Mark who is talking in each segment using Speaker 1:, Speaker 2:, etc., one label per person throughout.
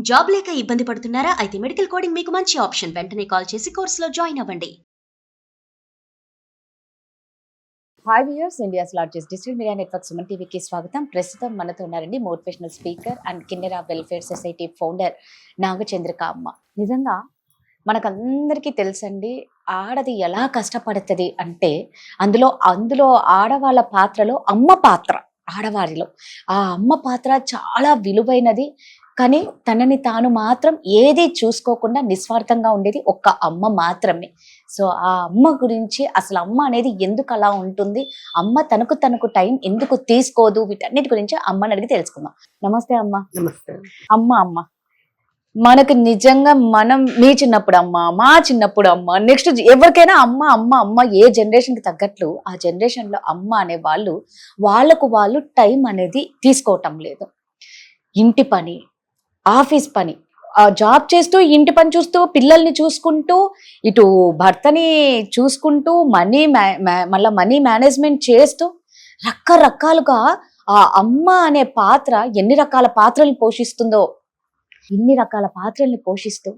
Speaker 1: Job లేక ఇబ్బంది పడుతున్నారా? అయితే మెడికల్ కోడింగ్ మీకు మంచి ఆప్షన్. వెంటనే కాల్ చేసి కోర్సులో జాయిన్ అవ్వండి.
Speaker 2: Hi viewers, India's largest digital media network Suman టీవీకి స్వాగతం. ప్రస్తుతం మనతో ఉన్నారండి motivational speaker and Kinnera welfare society founder Nagachandrika అమ్మ. నిజంగా మనకందరికీ తెలుసండి, ఆడది ఎలా కష్టపడుతుంది అంటే అందులో ఆడవాళ్ళ పాత్రలో అమ్మ పాత్ర, ఆడవారిలో ఆ అమ్మ పాత్ర చాలా విలువైనది. కానీ తనని తాను మాత్రం ఏది చూసుకోకుండా నిస్వార్థంగా ఉండేది ఒక్క అమ్మ మాత్రమే. సో ఆ అమ్మ గురించి, అసలు అమ్మ అనేది ఎందుకు అలా ఉంటుంది, అమ్మ తనకు టైం ఎందుకు తీసుకోదు, వీటన్నిటి గురించి అమ్మని అడిగి తెలుసుకుందాం. నమస్తే అమ్మ.
Speaker 3: నమస్తే.
Speaker 2: అమ్మ మనకు నిజంగా మీ చిన్నప్పుడు అమ్మ, మా చిన్నప్పుడు అమ్మ, నెక్స్ట్ ఎవరికైనా అమ్మ అమ్మ అమ్మ, ఏ జనరేషన్ కి తగ్గట్లు ఆ జనరేషన్ లో అమ్మ అనే వాళ్ళు టైం అనేది తీసుకోవటం లేదు. ఇంటి పని, ఆఫీస్ పని, జాబ్ చేస్తూ, ఇంటి పని చూస్తూ, పిల్లల్ని చూసుకుంటూ, ఇటు భర్తని చూసుకుంటూ, మళ్ళీ మనీ మేనేజ్మెంట్ చేస్తూ, రకరకాలుగా ఆ అమ్మ అనే పాత్ర ఎన్ని రకాల పాత్రలు పోషిస్తుందో, ఇన్ని రకాల పాత్రల్ని పోషిస్తూ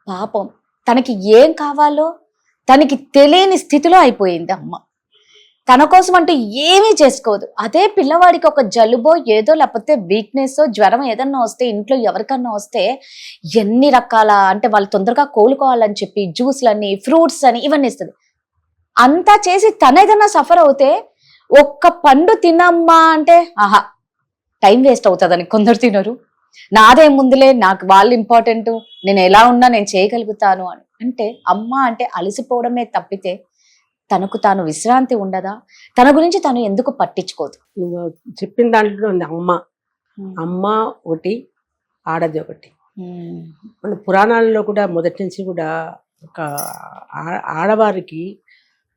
Speaker 2: పాపం తనకి ఏం కావాలో తనకి తెలియని స్థితిలో అయిపోయింది అమ్మ. తన కోసం అంటూ ఏమీ చేసుకోదు. అదే పిల్లవాడికి ఒక జలుబో ఏదో, లేకపోతే వీక్నెస్, జ్వరం ఏదన్నా వస్తే, ఇంట్లో ఎవరికన్నా వస్తే ఎన్ని రకాల, అంటే వాళ్ళు తొందరగా కోలుకోవాలని చెప్పి జ్యూస్లని, ఫ్రూట్స్ అని ఇవన్నీ ఇస్తుంది. అంతా చేసి తన ఏదన్నా సఫర్ అవుతే ఒక్క పండు తినమ్మా అంటే ఆహా టైం వేస్ట్ అవుతుందని కొందరు తినరు. నాదే ముందులే, నాకు వాళ్ళు ఇంపార్టెంట్, నేను ఎలా ఉన్నా నేను చేయగలుగుతాను అని. అంటే అమ్మ అంటే అలసిపోవడమే తప్పితే తనకు తాను విశ్రాంతి ఉండదా? తన గురించి తను ఎందుకు పట్టించుకోదు?
Speaker 3: నువ్వు చెప్పిన దాంట్లో ఉంది అమ్మ ఒకటి, ఆడది ఒకటి. మన పురాణాలలో కూడా మొదటి నుంచి కూడా ఒక ఆడవారికి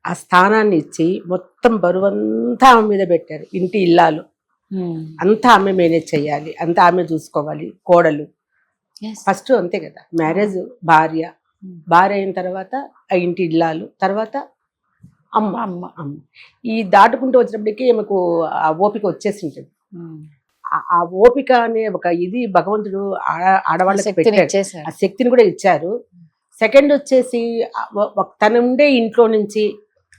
Speaker 3: ఆ స్థానాన్ని ఇచ్చి మొత్తం బరువంతా ఆమె మీద పెట్టారు. ఇంటి ఇల్లాలు అంతా ఆమె మేనేజ్ చేయాలి, అంతా ఆమె చూసుకోవాలి. కోడలు ఫస్ట్ అంతే కదా, మ్యారేజ్ భార్య అయిన తర్వాత ఆ ఇంటి ఇల్లాలు, తర్వాత అమ్మ. ఈ దాటుకుంటూ వచ్చినప్పటికీ ఆమెకు ఆ ఓపిక వచ్చేసి ఉంటుంది. ఆ ఓపిక అనే ఒక ఇది భగవంతుడు ఆడవాళ్ళకి పెట్టాడు, ఆ శక్తిని కూడా ఇచ్చారు. సెకండ్ వచ్చేసి తన ఉండే ఇంట్లో నుంచి,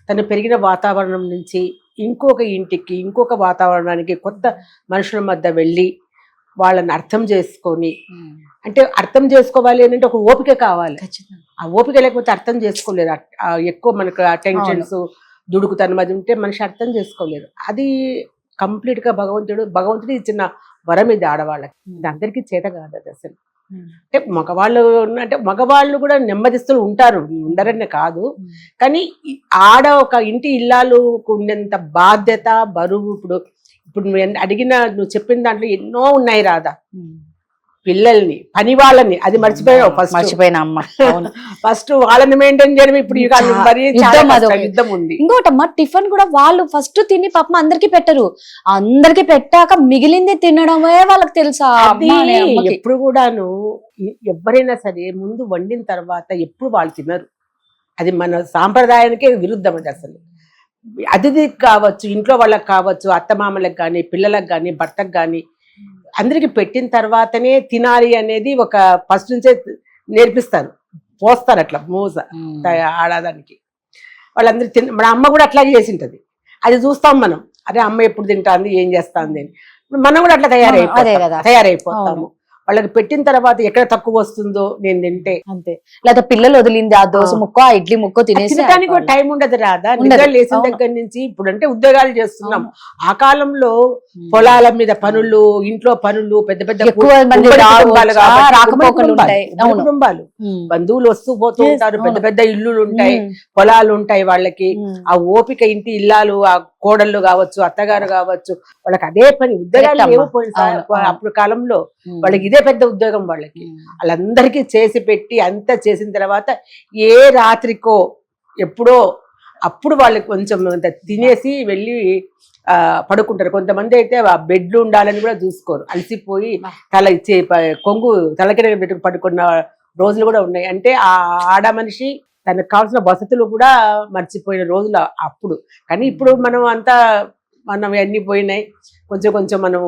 Speaker 3: తను పెరిగిన వాతావరణం నుంచి ఇంకొక ఇంటికి, ఇంకొక వాతావరణానికి, కొత్త మనుషుల మధ్య వెళ్ళి వాళ్ళని అర్థం చేసుకొని, అంటే అర్థం చేసుకోవాలి అని అంటే ఒక ఓపిక కావాలి. ఆ ఓపిక లేకపోతే అర్థం చేసుకోలేదు. ఎక్కువ మనకు టెన్షన్స్, దుడుకుతనం అది ఉంటే మనిషి అర్థం చేసుకోలేదు. అది కంప్లీట్ గా భగవంతుడు ఇచ్చిన వరం ఇది ఆడవాళ్ళకి. ఇది అందరికీ చేత కాదు అది అసలు. అంటే మగవాళ్ళు కూడా నెమ్మదిస్తులు ఉంటారు, ఉండరని కాదు. కానీ ఆడ ఒక ఇంటి ఇల్లాలకు ఉండేంత బాధ్యత, బరువు ఇప్పుడు నువ్వు చెప్పిన దాంట్లో ఎన్నో ఉన్నాయి రాదా. పిల్లల్ని, పని వాళ్ళని, అది మర్చిపోయినా అమ్మ. ఫస్ట్ వాళ్ళని మెయింటైన్ చేయడం ఇప్పుడు యుద్ధం ఉంది.
Speaker 2: ఇంకోటమ్మా, టిఫిన్ కూడా వాళ్ళు ఫస్ట్ తిని పాపం అందరికి పెట్టరు, అందరికి పెట్టాక మిగిలింది తినడమే వాళ్ళకి తెలుసా.
Speaker 3: ఎప్పుడు కూడాను ఎవరైనా సరే ముందు వండిన తర్వాత ఎప్పుడు వాళ్ళు తినరు. అది మన సాంప్రదాయానికే విరుద్ధం. అది అసలు అతిథికి కావచ్చు, ఇంట్లో వాళ్ళకి కావచ్చు, అత్తమామలకు కానీ, పిల్లలకు కానీ, భర్తకు కానీ, అందరికి పెట్టిన తర్వాతనే తినాలి అనేది ఒక ఫస్ట్ నుంచే నేర్పిస్తారు, పోస్తారు అట్లా మోస ఆడదానికి. వాళ్ళందరూ మన అమ్మ కూడా అట్లాగే చేసి ఉంటుంది. అది చూస్తాం మనం, అదే అమ్మ ఎప్పుడు తింటాంది, ఏం చేస్తుంది అని. మనం కూడా అట్లా తయారైపోతాము. వాళ్ళకి పెట్టిన తర్వాత ఎక్కడ తక్కువ వస్తుందో నేను తింటే
Speaker 2: అంతే, లేదా పిల్లలు వదిలింది ఆ దోశ ముక్క, ఆ ఇడ్లీ ముక్క
Speaker 3: తినడానికి టైం ఉండదు రాదా. నిద్ర లేచిన దగ్గర నుంచి ఇప్పుడు అంటే ఉద్యోగాలు చేస్తున్నాం. ఆ కాలంలో పొలాల మీద పనులు, ఇంట్లో పనులు, పెద్ద పెద్ద కుటుంబాలు, బంధువులు వస్తూ పోతూ ఉంటారు, పెద్ద పెద్ద ఇల్లులు ఉంటాయి, పొలాలు ఉంటాయి వాళ్ళకి. ఆ ఓపిక, ఇంటి ఇల్లాలు, ఆ కోడళ్ళు కావచ్చు, అత్తగారు కావచ్చు, వాళ్ళకి అదే పని. ఉద్యోగాలు అప్పుడు కాలంలో వాళ్ళకి ఇదే పెద్ద ఉద్యోగం. వాళ్ళందరికీ చేసి పెట్టి అంతా చేసిన తర్వాత ఏ రాత్రికో ఎప్పుడో అప్పుడు వాళ్ళకి కొంచెం తినేసి వెళ్ళి పడుకుంటారు. కొంతమంది అయితే ఆ బెడ్లు ఉండాలని కూడా చూసుకోరు, అలసిపోయి తల ఇచ్చే కొంగు తలకిన పెట్టుకు పడుకున్న రోజులు కూడా ఉన్నాయి. అంటే ఆ ఆడ మనిషి తనకు కావాల్సిన వసతులు కూడా మర్చిపోయిన రోజులు అప్పుడు. కానీ ఇప్పుడు మనం అంతా మనం అన్నీ పోయినాయి, కొంచెం కొంచెం మనం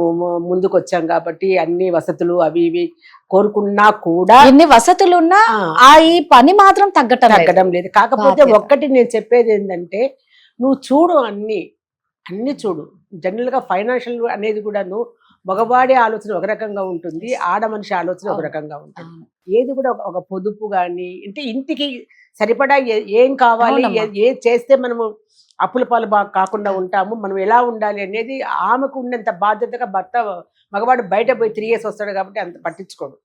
Speaker 3: ముందుకు వచ్చాం కాబట్టి అన్ని వసతులు అవి ఇవి కోరుకున్నా కూడా
Speaker 2: ఎన్ని వసతులు ఉన్నా ఈ పని మాత్రం తగ్గటం
Speaker 3: లేదు. కాకపోతే ఒక్కటి నేను చెప్పేది ఏంటంటే, నువ్వు చూడు అన్ని చూడు. జనరల్ గా ఫైనాన్షియల్ అనేది కూడాను మగవాడి ఆలోచన ఒక రకంగా ఉంటుంది, ఆడ మనిషి ఆలోచన ఒక రకంగా ఉంటుంది. ఏది కూడా ఒక పొదుపు గాని, అంటే ఇంటికి సరిపడా ఏం కావాలి, ఏది చేస్తే మనము అప్పుల పాలు కాకుండా ఉంటాము, మనం ఎలా ఉండాలి అనేది ఆమెకు ఉన్నంత బాధ్యతగా మగవాడు బయట పోయి 3 years వస్తాడు కాబట్టి అంత పట్టించుకోడు.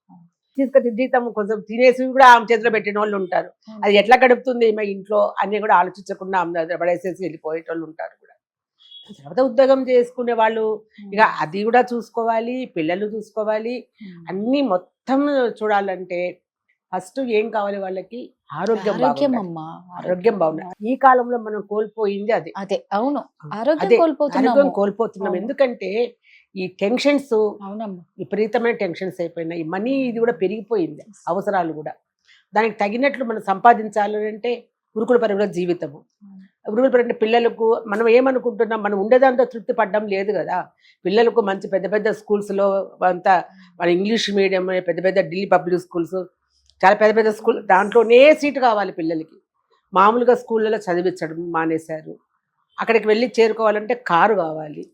Speaker 3: తీసుకొచ్చి జీతం కొంచెం తినేసి కూడా ఆమె చేతిలో పెట్టిన వాళ్ళు ఉంటారు. అది ఎట్లా గడుపుతుంది ఈమె ఇంట్లో అన్ని కూడా ఆలోచించకుండా ఆమె దగ్గర పడేసేసి వెళ్ళిపోయేటోళ్ళు ఉంటారు కూడా. తర్వాత ఉద్యోగం చేసుకునే వాళ్ళు ఇక అది కూడా చూసుకోవాలి, పిల్లలు చూసుకోవాలి, అన్ని మొత్తం చూడాలంటే ఫస్ట్ ఏం కావాలి వాళ్ళకి? ఆరోగ్యం బాగుండాలి. ఈ కాలంలో మనం కోల్పోయింది అదే.
Speaker 2: అవును, ఆరోగ్యం
Speaker 3: కోల్పోతున్నాం. ఎందుకంటే ఈ టెన్షన్స్, విపరీతమైన టెన్షన్స్ అయిపోయినాయి. మనీ ఇది కూడా పెరిగిపోయింది, అవసరాలు కూడా. దానికి తగినట్లు మనం సంపాదించాలి అంటే ఉరుకుల పరుగుల జీవితము. ఉరుకుల పరుగుల పిల్లలకు మనం ఏమనుకుంటున్నాం, మనం ఉండేదాంతో తృప్తి పడడం లేదు కదా. పిల్లలకు మంచి పెద్ద పెద్ద స్కూల్స్లో అంతా మన ఇంగ్లీష్ మీడియం, పెద్ద పెద్ద ఢిల్లీ పబ్లిక్ స్కూల్స్, చాలా పెద్ద పెద్ద స్కూల్, దాంట్లోనే సీటు కావాలి పిల్లలకి. మామూలుగా స్కూళ్ళలో చదివించడం మానేశారు. అక్కడికి వెళ్ళి చేరుకోవాలంటే కారు కావాలి.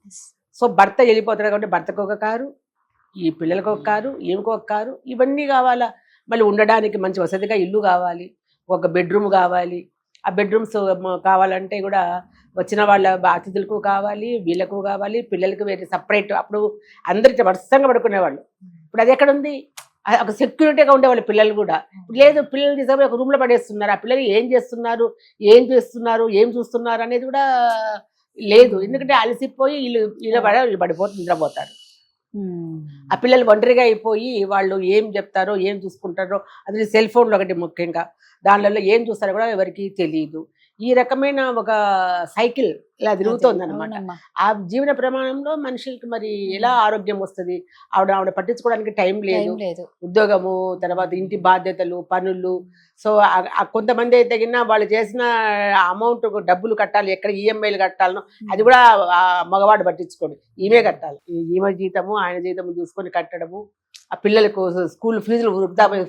Speaker 3: సో భర్త వెళ్ళిపోతాడు కాబట్టి భర్తకు ఒక కారు, ఈ పిల్లలకు ఒక కారు, ఈమెకు ఒక కారు, ఇవన్నీ కావాలా. మళ్ళీ ఉండడానికి మంచి వసతిగా ఇల్లు కావాలి, ఒక బెడ్రూమ్ కావాలి. ఆ బెడ్రూమ్స్ కావాలంటే కూడా వచ్చిన వాళ్ళ అతిథులకు కావాలి, వీళ్ళకు కావాలి, పిల్లలకు వేరే సపరేట్. అప్పుడు అందరికి వర్షంగా పడుకునేవాళ్ళు. ఇప్పుడు అది ఎక్కడుంది? ఒక సెక్యూరిటీగా ఉండేవాళ్ళు పిల్లలు కూడా. లేదు, పిల్లలు తీసుకొని ఒక రూమ్లో పడేస్తున్నారు. ఆ పిల్లలు ఏం చేస్తున్నారు, ఏం చూస్తున్నారు అనేది కూడా లేదు. ఎందుకంటే అలసిపోయి వీళ్ళు పడిపోతే నిద్రపోతారు. ఆ పిల్లలు ఒంటరిగా అయిపోయి వాళ్ళు ఏం చెప్తారో, ఏం చూసుకుంటారో, అది సెల్ ఫోన్లో ఒకటి ముఖ్యంగా, దానిలో ఏం చూస్తారో కూడా ఎవరికి తెలియదు. ఈ రకమైన ఒక సైకిల్ ఇలా తిరుగుతోంది అనమాట. ఆ జీవన ప్రమాణంలో మనుషులకి మరి ఎలా ఆరోగ్యం వస్తుంది? ఆవిడ పట్టించుకోవడానికి టైం లేదు. ఉద్యోగము, తర్వాత ఇంటి బాధ్యతలు, పనులు. సో కొంతమంది అయితే వాళ్ళు చేసిన అమౌంట్ డబ్బులు కట్టాలి, ఎక్కడ ఈఎంఐలు కట్టాలనో అది కూడా మగవాడు పట్టించుకోడు, ఈమె కట్టాలి. ఈమె జీతము ఆయన జీతము చూసుకొని కట్టడము. ఆ పిల్లలకు స్కూల్ ఫీజులు,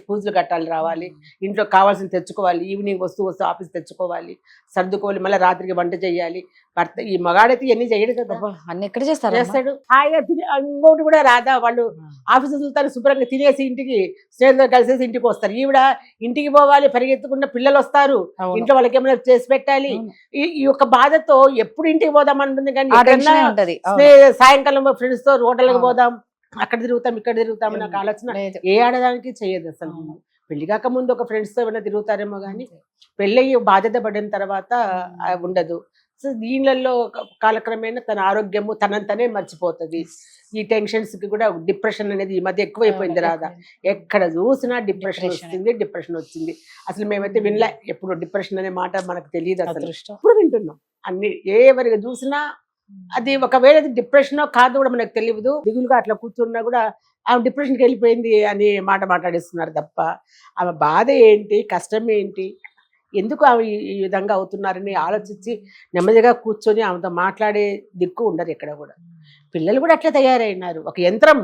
Speaker 3: ఫీజులు కట్టాలి, రావాలి, ఇంట్లో కావాల్సింది తెచ్చుకోవాలి, ఈవినింగ్ వస్తూ ఆఫీస్ తెచ్చుకోవాలి, సర్దుకోవాలి, మళ్ళీ రాత్రికి వంట చేయాలి. భర్త ఈ మగాడైతే ఇవన్నీ చేయడు కదా,
Speaker 2: అన్ని ఎక్కడ చేస్తాడు.
Speaker 3: హాయిగా ఇంకోటి కూడా రాదా, వాళ్ళు ఆఫీస్ చూస్తారు, శుభ్రంగా తినేసి ఇంటికి స్నేహితులు కలిసేసి ఇంటికి వస్తారు. ఈవిడ ఇంటికి పోవాలి, పరిగెత్తుకున్న పిల్లలు వస్తారు, ఇంట్లో వాళ్ళకి ఏమైనా చేసి పెట్టాలి. ఈ యొక్క బాధతో ఎప్పుడు ఇంటికి పోదామంటుంది, కానీ సాయంకాలం ఫ్రెండ్స్ తో హోటల్కి పోదాం, అక్కడ తిరుగుతాం, ఇక్కడ తిరుగుతాం నాకు ఆలోచన ఏ ఆడదానికి చేయదు అసలు. పెళ్లి కాక ముందు ఒక ఫ్రెండ్స్తో ఏమైనా తిరుగుతారేమో కానీ పెళ్ళయ్యి బాధ్యత పడిన తర్వాత ఉండదు. సో దీనిలలో కాలక్రమేణా తన ఆరోగ్యము తనంతనే మర్చిపోతుంది. ఈ టెన్షన్స్ కి కూడా డిప్రెషన్ అనేది ఈ మధ్య ఎక్కువైపోయింది రాదా. ఎక్కడ చూసినా డిప్రెషన్ వచ్చింది. అసలు మేమైతే వినలే ఎప్పుడు డిప్రెషన్ అనే మాట, మనకు తెలియదు అసలు. ఇప్పుడు వింటున్నాం అన్ని, ఎవరికి చూసినా అది ఒకవేళ డిప్రెషన్ కాదు కూడా మనకు తెలియదు. దిగులుగా అట్లా కూర్చున్నా కూడా ఆమె డిప్రెషన్కి వెళ్ళిపోయింది అని మాట మాట్లాడిస్తున్నారు తప్ప ఆమె బాధ ఏంటి, కష్టం ఏంటి, ఎందుకు ఆమె ఈ విధంగా అవుతున్నారని ఆలోచించి నెమ్మదిగా కూర్చొని ఆమెతో మాట్లాడే దిక్కు ఉండరు ఎక్కడ కూడా. పిల్లలు కూడా అట్లా తయారైనారు, ఒక యంత్రం.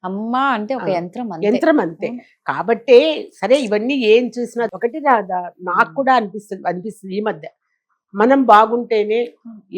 Speaker 2: అమ్మ అంటే ఒక
Speaker 3: యంత్రం అంతే. కాబట్టి సరే ఇవన్నీ ఏం చూసినా ఒకటి రాదా, నాకు కూడా అనిపిస్తుంది ఈ మధ్య మనం బాగుంటేనే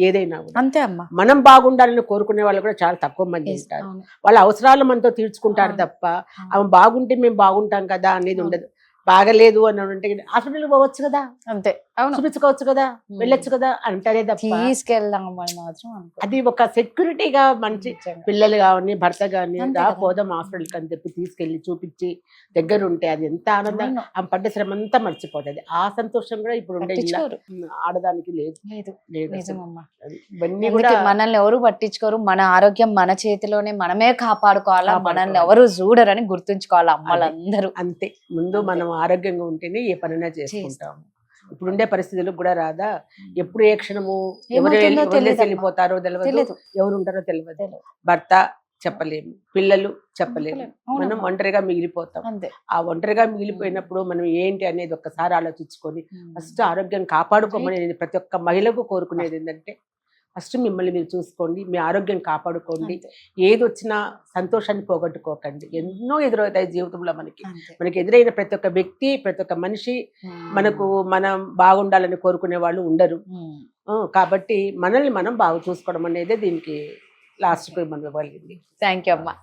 Speaker 3: ఏదైనా
Speaker 2: అంతే అమ్మ.
Speaker 3: మనం బాగుండాలని కోరుకునే వాళ్ళు కూడా చాలా తక్కువ మంది ఉంటారు. వాళ్ళ అవసరాలు మనతో తీర్చుకుంటారు తప్ప ఆమె బాగుంటే మేము బాగుంటాం కదా అనేది ఉండదు. బాగలేదు అని అంటే హాస్పిటల్కి పోవచ్చు కదా, అంతే, చూపించుకోవచ్చు కదా, వెళ్ళొచ్చు కదా అంటారే తప్ప
Speaker 2: తీసుకెళ్దాం మాత్రం
Speaker 3: అది ఒక సెక్యూరిటీగా మంచి పిల్లలు కానీ భర్త కానీ పోదాం హాస్పిటల్కి అని చెప్పి తీసుకెళ్లి చూపించి దగ్గర ఉంటే అది ఎంత ఆనందం, ఆమె పడ్డ శ్రమ అంతా మర్చిపోతుంది. ఆ సంతోషం కూడా ఇప్పుడు ఉండే ఆడదానికి లేదు.
Speaker 2: ఇవన్నీ కూడా మనల్ని ఎవరు పట్టించుకోరు. మన ఆరోగ్యం మన చేతిలోనే, మనమే కాపాడుకోవాలా, మనల్ని ఎవరు చూడరని గుర్తుంచుకోవాలి అమ్మలందరూ.
Speaker 3: అంతే, ముందు మనం ఆరోగ్యంగా ఉంటేనే ఏ పనైనా చేసుకుంటాము. ఇప్పుడు ఉండే పరిస్థితులకు కూడా రాదా, ఎప్పుడు ఏ క్షణము ఎవరు వెళ్ళిపోతారో తెలియదు, ఎవరు ఉంటారో తెలియదు. భర్త చెప్పలేము, పిల్లలు చెప్పలేము, మనం ఒంటరిగా మిగిలిపోతాం. ఆ ఒంటరిగా మిగిలిపోయినప్పుడు మనం ఏంటి అనేది ఒక్కసారి ఆలోచించుకొని ఫస్ట్ ఆరోగ్యం కాపాడుకోమని ప్రతి ఒక్క మహిళకు కోరుకునేది ఏంటంటే ఫస్ట్ మిమ్మల్ని మీరు చూసుకోండి, మీ ఆరోగ్యం కాపాడుకోండి.
Speaker 2: అంతే.
Speaker 3: ఏది వచ్చినా సంతోషాన్ని పోగొట్టుకోకండి. ఎన్నో ఎదురవుతాయి జీవితంలో మనకి.
Speaker 2: అంతే.
Speaker 3: మనకి ఎదురైన ప్రతి ఒక్క వ్యక్తి, ప్రతి ఒక్క మనిషి మనం బాగుండాలని కోరుకునే వాళ్ళు ఉండరు. కాబట్టి మనల్ని మనం బాగా చూసుకోవడం అనేది దీనికి లాస్ట్కి మనం ఇవ్వగలిగింది.
Speaker 2: థ్యాంక్ యూ అమ్మా.